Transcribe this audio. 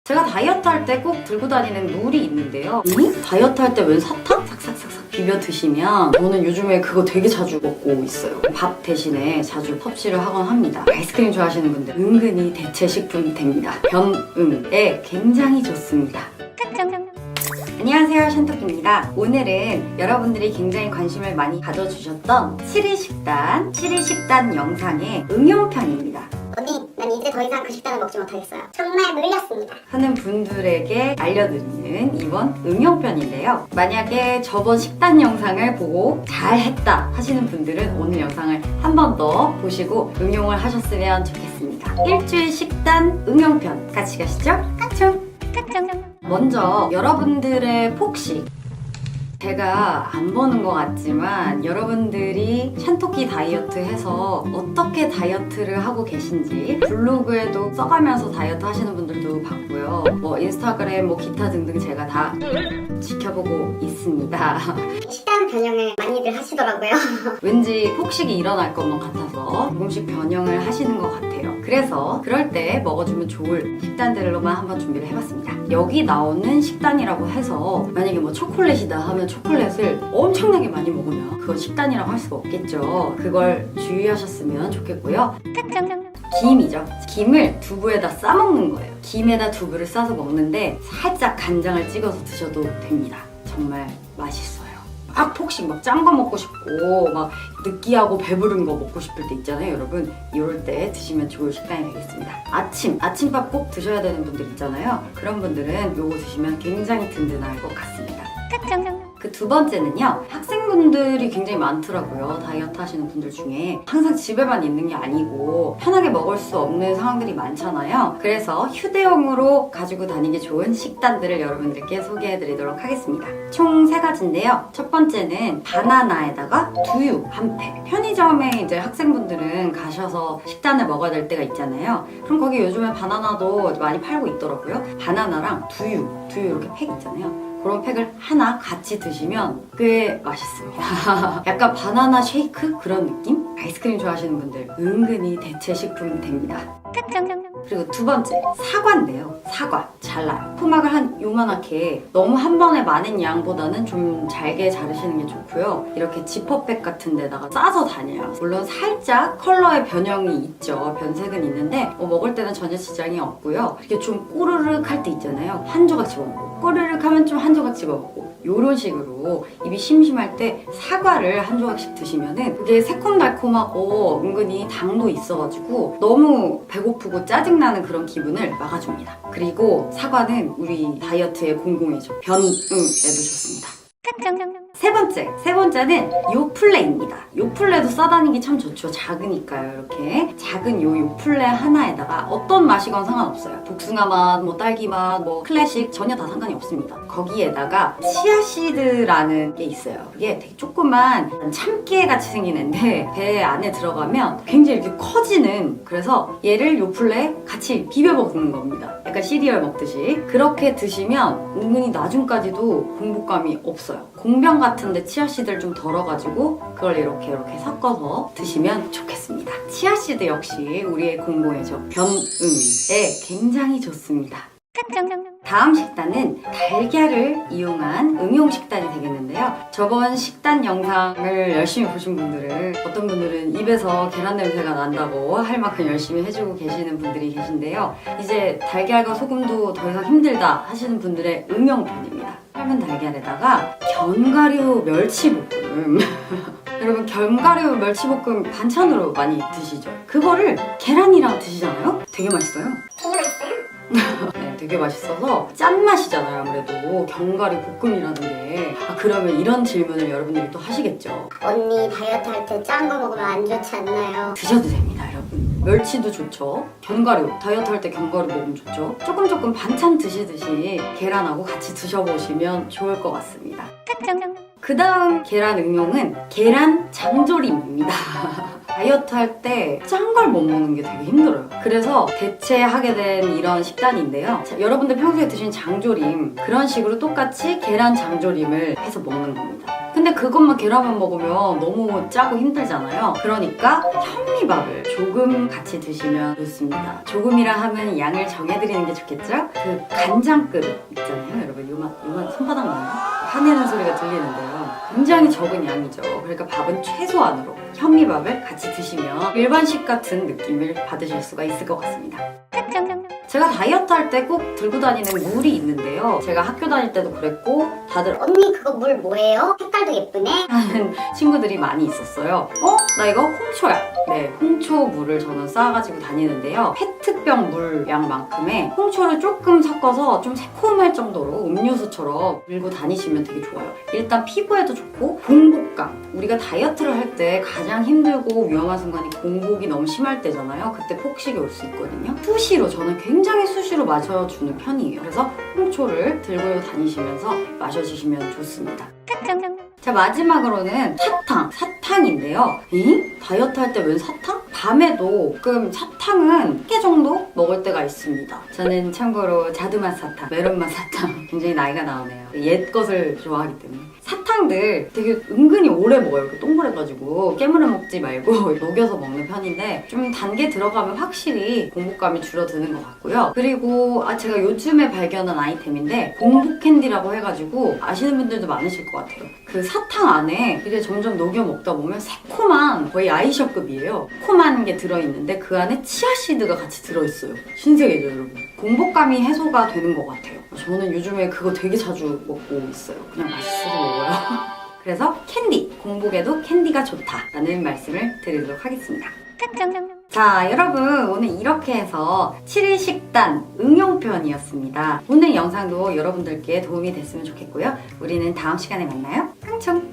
제가 다이어트 할 때 꼭 들고 다니는 룰이 있는데요. 다이어트 할 때 웬 사탕? 삭삭삭삭 비벼 드시면 저는 요즘에 그거 되게 자주 먹고 있어요. 밥 대신에 자주 섭취를 하곤 합니다. 아이스크림 좋아하시는 분들 은근히 대체 식품이 됩니다. 변응에 굉장히 좋습니다. 안녕하세요, 샨토끼입니다. 오늘은 여러분들이 굉장히 관심을 많이 가져주셨던 7일 식단 영상의 응용편입니다. 언니, 난 이제 더 이상 그 식단을 먹지 못하겠어요. 정말 물렸습니다. 하는 분들에게 알려드리는 이번 응용편인데요. 만약에 저번 식단 영상을 보고 잘했다 하시는 분들은 오늘 영상을 한 번 더 보시고 응용을 하셨으면 좋겠습니다. 일주일 식단 응용편 같이 가시죠? 깡총! 먼저 여러분들의 폭식, 제가 안 보는 것 같지만 여러분들이 샨토끼 다이어트 해서 어떻게 다이어트를 하고 계신지 블로그에도 써가면서 다이어트 하시는 분들도 봤고요. 뭐 인스타그램 뭐 기타 등등 제가 다 지켜보고 있습니다. 식단 변형을 많이들 하시더라고요. 왠지 폭식이 일어날 것만 같아서 조금씩 변형을 하시는 것 같아요. 그래서 그럴 때 먹어주면 좋을 식단들로만 한번 준비를 해봤습니다. 여기 나오는 식단이라고 해서 만약에 뭐 초콜릿이다 하면 초콜릿을 엄청나게 많이 먹으면 그건 식단이라고 할 수가 없겠죠. 그걸 주의하셨으면 좋겠고요. 김이죠. 김을 두부에다 싸먹는 거예요. 김에다 두부를 싸서 먹는데 살짝 간장을 찍어서 드셔도 됩니다. 정말 맛있어요. 막 폭식 막 짠 거 먹고 싶고 막 느끼하고 배부른 거 먹고 싶을 때 있잖아요, 여러분. 이럴 때 드시면 좋을 식단이 되겠습니다. 아침밥 꼭 드셔야 되는 분들 있잖아요. 그런 분들은 요거 드시면 굉장히 든든할 것 같습니다. 그 두 번째는요, 학생분들이 굉장히 많더라고요. 다이어트 하시는 분들 중에 항상 집에만 있는 게 아니고 편하게 먹을 수 없는 상황들이 많잖아요. 그래서 휴대용으로 가지고 다니기 좋은 식단들을 여러분들께 소개해드리도록 하겠습니다. 총 3가지인데요. 첫 번째는 바나나에다가 두유 한 팩. 편의점에 이제 학생분들은 가셔서 식단을 먹어야 될 때가 있잖아요. 그럼 거기 요즘에 바나나도 많이 팔고 있더라고요. 바나나랑 두유 이렇게 팩 있잖아요. 그런 팩을 하나 같이 드시면 꽤 맛있습니다. 약간 바나나 쉐이크 그런 느낌? 아이스크림 좋아하시는 분들 은근히 대체 식품이 됩니다. 그리고 두 번째, 사과인데요. 사과 잘라요. 토막을 한 요만하게, 너무 한 번에 많은 양보다는 좀 잘게 자르시는 게 좋고요. 이렇게 지퍼백 같은 데다가 싸서 다녀요. 물론 살짝 컬러의 변형이 있죠. 변색은 있는데 먹을 때는 전혀 지장이 없고요. 이렇게 좀 꼬르륵 할 때 있잖아요. 한 조각 집어먹고 꼬르륵 하면 좀 한 조각 집어먹고 요런 식으로 입이 심심할 때 사과를 한 조각씩 드시면은 그게 새콤달콤하고 은근히 당도 있어가지고 너무 배고프고 짜증나는 그런 기분을 막아줍니다. 그리고 사과는 우리 다이어트의 공공이죠. 변응에도 좋습니다. 세 번째는 요플레입니다. 요플레도 싸다니기 참 좋죠. 작으니까요. 이렇게 작은 요플레 하나에다가 어떤 맛이건 상관없어요. 복숭아 맛, 뭐 딸기 맛, 뭐 클래식 전혀 다 상관이 없습니다. 거기에다가 치아씨드라는 게 있어요. 이게 되게 조그만 참깨 같이 생긴 앤데 배 안에 들어가면 굉장히 이렇게 커지는, 그래서 얘를 요플레에 같이 비벼 먹는 겁니다. 약간 시리얼 먹듯이. 그렇게 드시면 은근히 나중까지도 공복감이 없어요. 공병 같은데 치아씨드를 좀 덜어가지고 그걸 이렇게 섞어서 드시면 좋겠습니다. 치아씨드 역시 우리의 공공이죠. 변응에 굉장히 좋습니다. 다음 식단은 달걀을 이용한 응용 식단이 되겠는데요. 저번 식단 영상을 열심히 보신 분들은, 어떤 분들은 입에서 계란 냄새가 난다고 할 만큼 열심히 해주고 계시는 분들이 계신데요. 이제 달걀과 소금도 더 이상 힘들다 하시는 분들의 응용편입니다. 삶은 달걀에다가 견과류 멸치볶음 여러분, 견과류 멸치볶음 반찬으로 많이 드시죠? 그거를 계란이랑 드시잖아요? 되게 맛있어요. 되게 맛있어요? 네, 되게 맛있어서 짠맛이잖아요. 아무래도 견과류 볶음이라는 게. 그러면 이런 질문을 여러분들이 또 하시겠죠. 언니, 다이어트 할 때 짠 거 먹으면 안 좋지 않나요? 드셔도 됩니다, 여러분. 멸치도 좋죠. 견과류, 다이어트 할 때 견과류 먹으면 좋죠. 조금 반찬 드시듯이 계란하고 같이 드셔보시면 좋을 것 같습니다. 그 다음 계란 응용은 계란 장조림입니다. 다이어트 할 때 짠 걸 못 먹는 게 되게 힘들어요. 그래서 대체하게 된 이런 식단인데요. 자, 여러분들 평소에 드신 장조림 그런 식으로 똑같이 계란 장조림을 해서 먹는 겁니다. 근데 그것만 계란만 먹으면 너무 짜고 힘들잖아요. 그러니까 현미밥을 조금 같이 드시면 좋습니다. 조금이라 하면 양을 정해드리는 게 좋겠죠? 그 간장 그릇 있잖아요. 여러분 요만 손바닥만요. 화내는 소리가 들리는데요. 굉장히 적은 양이죠. 그러니까 밥은 최소한으로 현미밥을 같이 드시면 일반식 같은 느낌을 받으실 수가 있을 것 같습니다. 제가 다이어트 할 때 꼭 들고 다니는 물이 있는데요. 제가 학교 다닐 때도 그랬고 다들 언니 그거 물 뭐예요? 색깔도 예쁘네. 하는 친구들이 많이 있었어요. 나 이거 홍초야. 네, 홍초 물을 저는 쌓아가지고 다니는데요. 페트병 물 양만큼의 홍초를 조금 섞어서 좀 새콤할 정도로 음료수처럼 들고 다니시면 되게 좋아요. 일단 피부에도 좋고 공복감. 우리가 다이어트를 할 때 가장 힘들고 위험한 순간이 공복이 너무 심할 때잖아요. 그때 폭식이 올 수 있거든요. 수시로 저는 굉장히 수시로 마셔주는 편이에요. 그래서 홍초를 들고 다니시면서 마셔주시면 좋습니다. 자, 마지막으로는 사탕인데요. 다이어트 할 때 웬 사탕? 밤에도 조금 사탕은 1개 정도 먹을 때가 있습니다. 저는 참고로 자두맛 사탕, 메론맛 사탕 굉장히 나이가 나오네요. 옛 것을 좋아하기 때문에 사탕들 되게 은근히 오래 먹어요. 이렇게 동그래가지고 깨물어 먹지 말고 녹여서 먹는 편인데 좀 단 게 들어가면 확실히 공복감이 줄어드는 것 같고요. 그리고 제가 요즘에 발견한 아이템인데 공복 캔디라고 해가지고 아시는 분들도 많으실 것 같아요. 그 사탕 안에 이게 점점 녹여 먹다 보면 새콤한 거의 아이셔급이에요. 새콤한 게 들어있는데 그 안에 치아씨드가 같이 들어있어요. 신세계죠, 여러분. 공복감이 해소가 되는 것 같아요. 저는 요즘에 그거 되게 자주 먹고 있어요. 그냥 맛있어서 먹어요. 그래서 공복에도 캔디가 좋다라는 말씀을 드리도록 하겠습니다. 자, 여러분 오늘 이렇게 해서 7일 식단 응용편이었습니다. 오늘 영상도 여러분들께 도움이 됐으면 좋겠고요. 우리는 다음 시간에 만나요. 깡총!